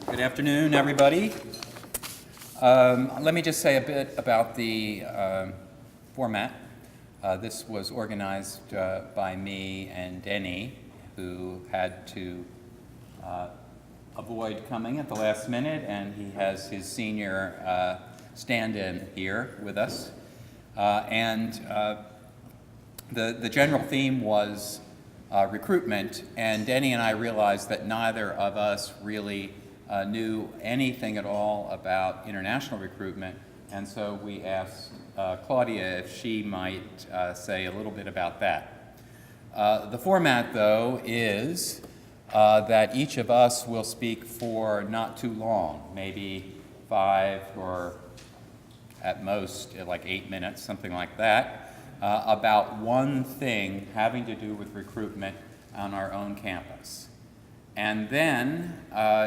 Good afternoon, everybody. Let me just say a bit about the format. This was organized by me and Denny, who had to avoid coming at the last minute, and he has his senior stand-in here with us. The general theme was recruitment, and Denny and I realized that neither of us really knew anything at all about international recruitment, and so we asked Claudia if she might say a little bit about that. The format, though, is that each of us will speak for not too long, maybe 5 or at most like 8 minutes, something like that, about one thing having to do with recruitment on our own campus. And then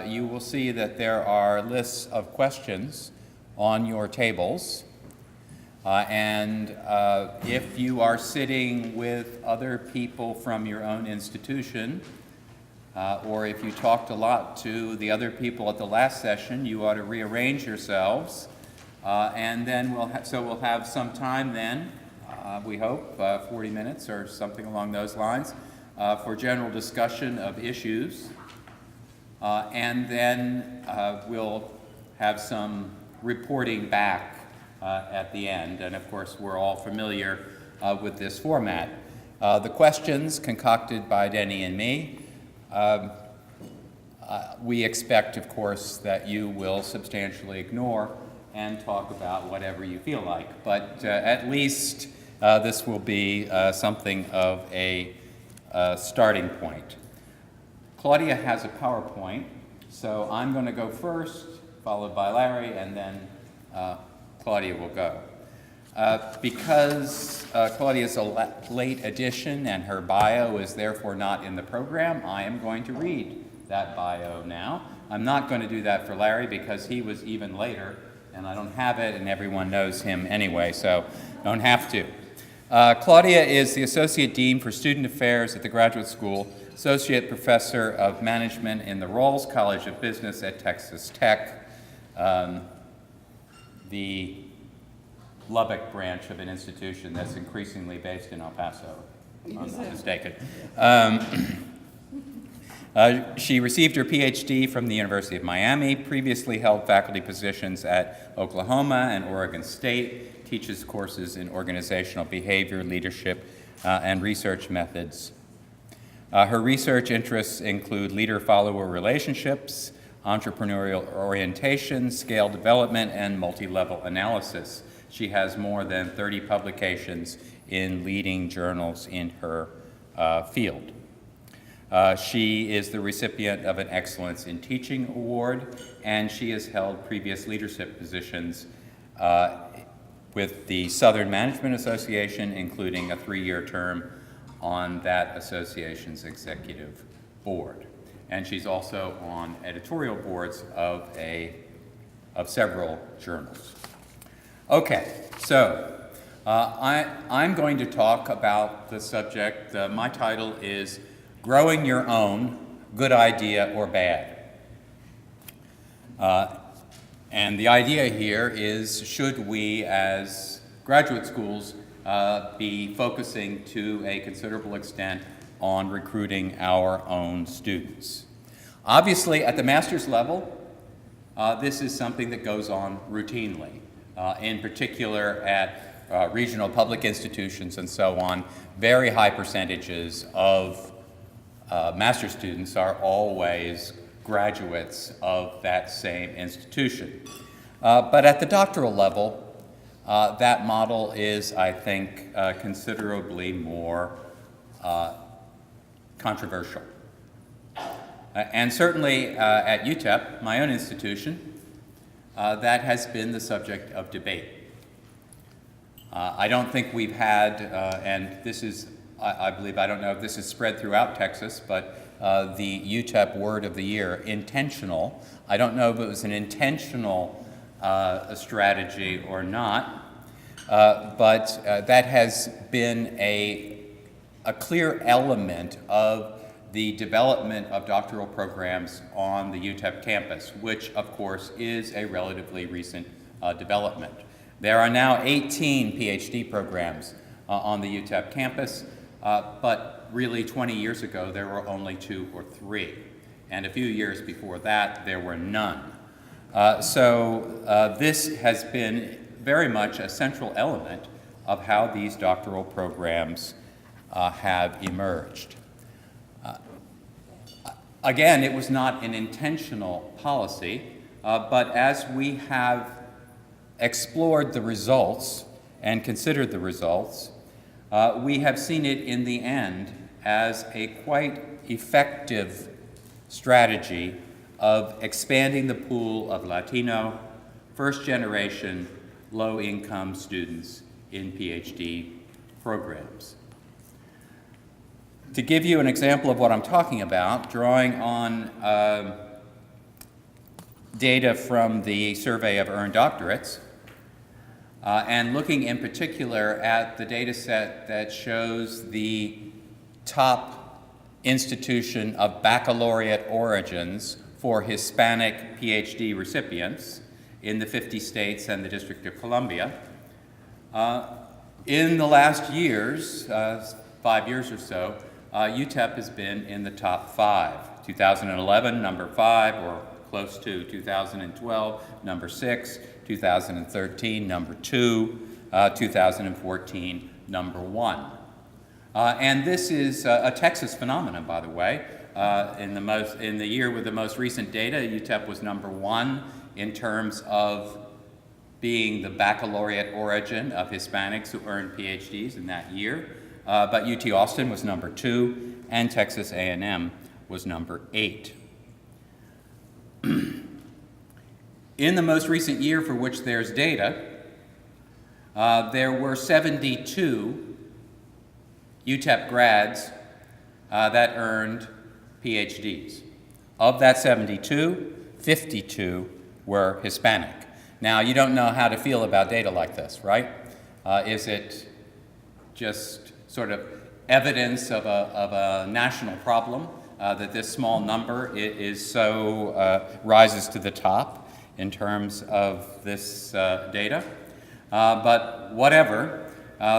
you will see that there are lists of questions on your tables. If you are sitting with other people from your own institution, or if you talked a lot to the other people at the last session, you ought to rearrange yourselves. And then we'll have some time then, we hope, 40 minutes or something along those lines, for general discussion of issues. And then we'll have some reporting back at the end. And of course, we're all familiar with this format. The questions concocted by Denny and me, we expect, of course, that you will substantially ignore and talk about whatever you feel like. But at least this will be something of a starting point. Claudia has a PowerPoint, so I'm going to go first, followed by Larry, and then Claudia will go. Because Claudia is a late addition and her bio is therefore not in the program, I am going to read that bio now. I'm not going to do that for Larry because he was even later, and I don't have it, and everyone knows him anyway, so don't have to. Claudia is the Associate Dean for Student Affairs at the Graduate School, Associate Professor of Management in the Rawls College of Business at Texas Tech, the Lubbock branch of an institution that's increasingly based in El Paso, if I'm not mistaken. She received her PhD from the University of Miami, previously held faculty positions at Oklahoma and Oregon State, teaches courses in organizational behavior, leadership, and research methods. Her research interests include leader-follower relationships, entrepreneurial orientation, scale development, and multi-level analysis. She has more than 30 publications in leading journals in her field. She is the recipient of an Excellence in Teaching Award, and she has held previous leadership positions with the Southern Management Association, including a 3-year term on that association's executive board. And she's also on editorial boards of several journals. Okay, so I'm going to talk about the subject. My title is Growing Your Own, Good Idea or Bad. And the idea here is, should we as graduate schools be focusing to a considerable extent on recruiting our own students? Obviously, at the master's level, this is something that goes on routinely. In particular, at regional public institutions and so on, very high percentages of master's students are always graduates of that same institution. But at the doctoral level, that model is, I think, considerably more controversial. And certainly at UTEP, my own institution, that has been the subject of debate. I don't think we've had, and this is, I believe, I don't know if this is spread throughout Texas, but the UTEP word of the year, intentional. I don't know if it was an intentional strategy or not, but that has been a clear element of the development of doctoral programs on the UTEP campus, which of course is a relatively recent development. There are now 18 PhD programs on the UTEP campus, but really 20 years ago there were only 2 or 3. And a few years before that there were none. So this has been very much a central element of how these doctoral programs have emerged. Again, it was not an intentional policy, but as we have explored the results and considered the results, we have seen it in the end as a quite effective strategy of expanding the pool of Latino, first-generation, low-income students in PhD programs. To give you an example of what I'm talking about, drawing on data from the Survey of Earned Doctorates, and looking in particular at the data set that shows the top institution of baccalaureate origins for Hispanic PhD recipients in the 50 states and the District of Columbia. In the last years, 5 years or so, UTEP has been in the top 5. 2011, number 5, or close to. 2012, number 6. 2013, number 2. 2014, number 1. And this is a Texas phenomenon, by the way. In the year with the most recent data, UTEP was number 1 in terms of being the baccalaureate origin of Hispanics who earned PhDs in that year. But UT Austin was number 2, and Texas A&M was number 8. In the most recent year for which there's data, there were 72 UTEP grads that earned PhDs. Of that 72, 52 were Hispanic. Now, you don't know how to feel about data like this, right? Is it just sort of evidence of a national problem that this small number rises to the top in terms of this data? But whatever,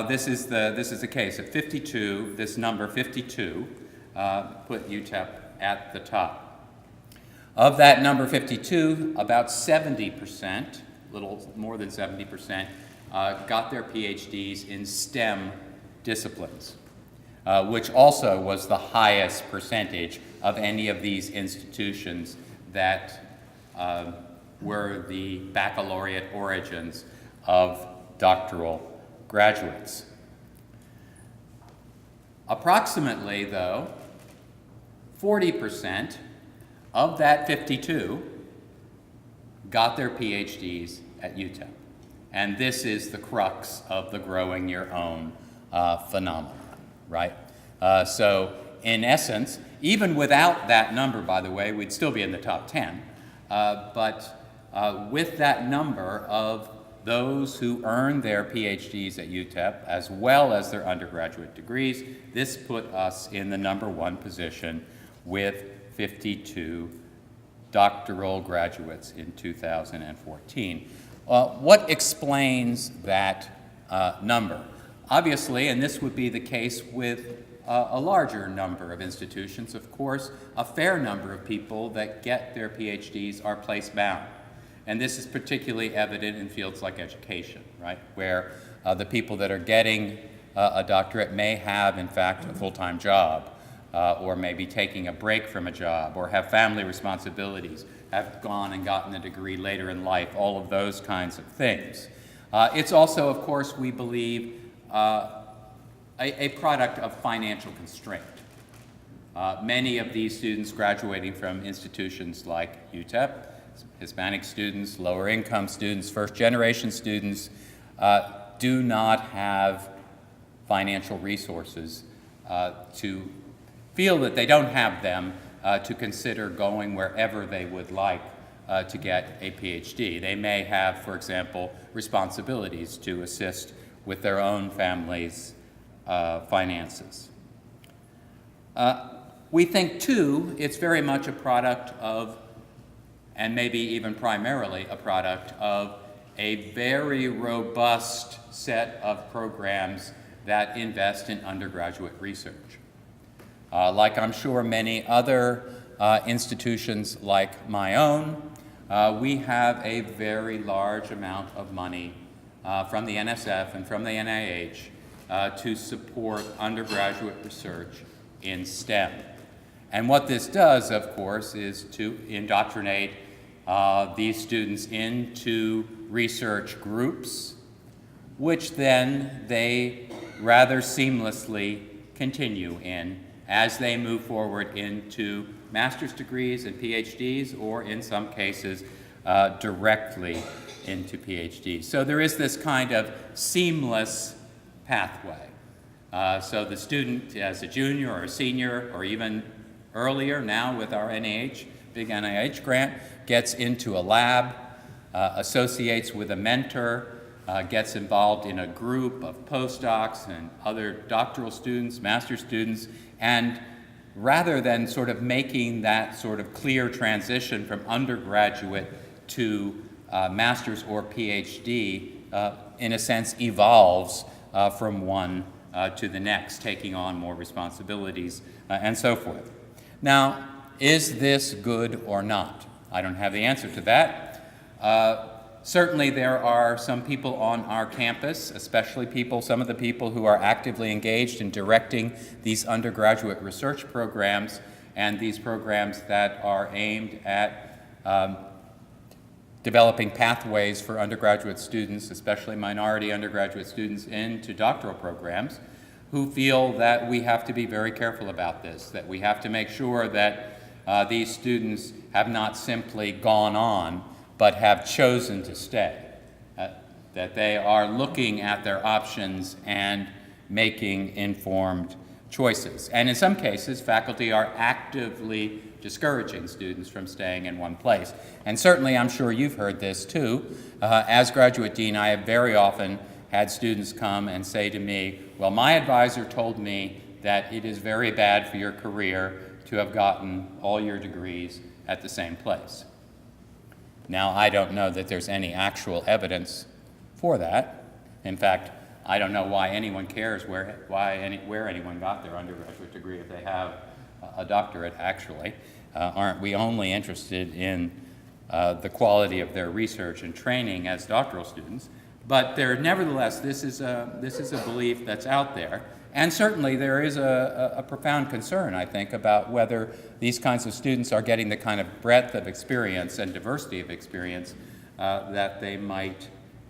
this is the case. At 52, this number 52 put UTEP at the top. Of that number 52, about 70%, a little more than 70%, got their PhDs in STEM disciplines, which also was the highest percentage of any of these institutions that were the baccalaureate origins of doctoral graduates. Approximately, though, 40% of that 52 got their PhDs at UTEP. And this is the crux of the growing your own phenomenon, right? So in essence, even without that number, by the way, we'd still be in the top 10. But with that number of those who earned their PhDs at UTEP, as well as their undergraduate degrees, this put us in the number 1 position with 52 doctoral graduates in 2014. What explains that number? Obviously, and this would be the case with a larger number of institutions, of course, a fair number of people that get their PhDs are place-bound. And this is particularly evident in fields like education, right, where the people that are getting a doctorate may have, in fact, a full-time job, or may be taking a break from a job, or have family responsibilities, have gone and gotten a degree later in life, all of those kinds of things. It's also, of course, we believe, a product of financial constraint. Many of these students graduating from institutions like UTEP, Hispanic students, lower income students, first generation students, do not have financial resources to feel that they don't have them to consider going wherever they would like to get a PhD. They may have, for example, responsibilities to assist with their own family's finances. We think, too, it's very much a product of, and maybe even primarily a product of, a very robust set of programs that invest in undergraduate research. Like I'm sure many other institutions like my own, we have a very large amount of money from the NSF and from the NIH to support undergraduate research in STEM. And what this does, of course, is to indoctrinate these students into research groups, which then they rather seamlessly continue in as they move forward into master's degrees and PhDs, or in some cases, directly into PhDs. So there is this kind of seamless pathway. So the student as a junior or a senior, or even earlier now with our NIH, big NIH grant, gets into a lab, associates with a mentor, gets involved in a group of postdocs and other doctoral students, master's students, and rather than sort of making that sort of clear transition from undergraduate to master's or PhD, in a sense evolves from one to the next, taking on more responsibilities and so forth. Now, is this good or not? I don't have the answer to that. Certainly there are some people on our campus, especially some of the people who are actively engaged in directing these undergraduate research programs and these programs that are aimed at developing pathways for undergraduate students, especially minority undergraduate students, into doctoral programs, who feel that we have to be very careful about this, that we have to make sure that these students have not simply gone on, but have chosen to stay, that they are looking at their options and making informed choices. And in some cases, faculty are actively discouraging students from staying in one place. And certainly, I'm sure you've heard this too. As graduate dean, I have very often had students come and say to me, well, my advisor told me that it is very bad for your career to have gotten all your degrees at the same place. Now, I don't know that there's any actual evidence for that. In fact, I don't know why anyone cares where anyone got their undergraduate degree if they have a doctorate, actually. Aren't we only interested in the quality of their research and training as doctoral students? But nevertheless, this is a belief that's out there. And certainly there is a profound concern, I think, about whether these kinds of students are getting the kind of breadth of experience and diversity of experience that they might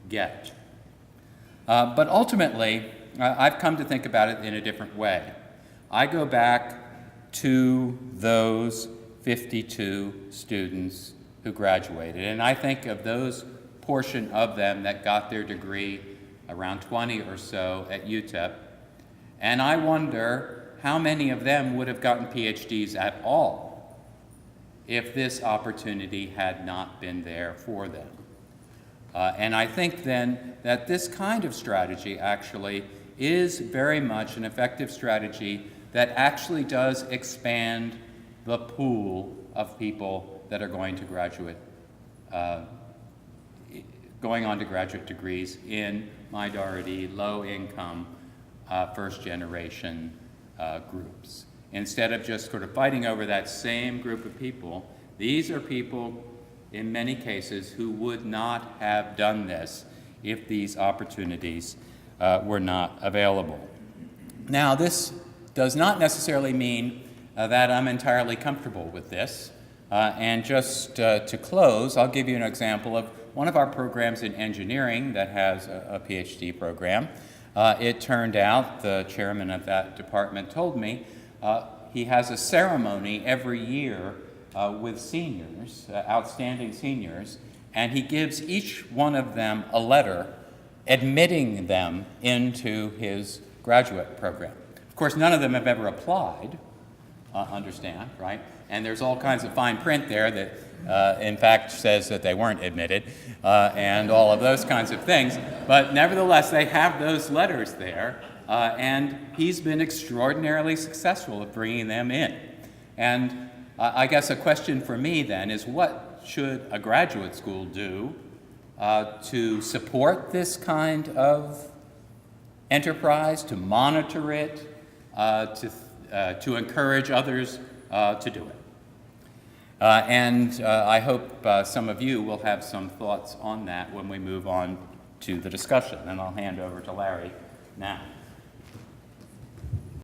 get. But ultimately, I've come to think about it in a different way. I go back to those 52 students who graduated, and I think of those portion of them that got their degree, around 20 or so at UTEP, and I wonder how many of them would have gotten PhDs at all if this opportunity had not been there for them. And I think then that this kind of strategy actually is very much an effective strategy that actually does expand the pool of people that are going to going on to graduate degrees in minority, low-income, first-generation groups. Instead of just sort of fighting over that same group of people, these are people, in many cases, who would not have done this if these opportunities were not available. Now, this does not necessarily mean that I'm entirely comfortable with this. And just to close, I'll give you an example of one of our programs in engineering that has a PhD program. It turned out, the chairman of that department told me, he has a ceremony every year with seniors, outstanding seniors, and he gives each one of them a letter admitting them into his graduate program. Of course, none of them have ever applied, understand, right? And there's all kinds of fine print there that, in fact, says that they weren't admitted, and all of those kinds of things. But nevertheless, they have those letters there, and he's been extraordinarily successful at bringing them in. And I guess a question for me then is, what should a graduate school do to support this kind of enterprise, to monitor it, to encourage others to do it? And I hope some of you will have some thoughts on that when we move on to the discussion. And I'll hand over to Larry now.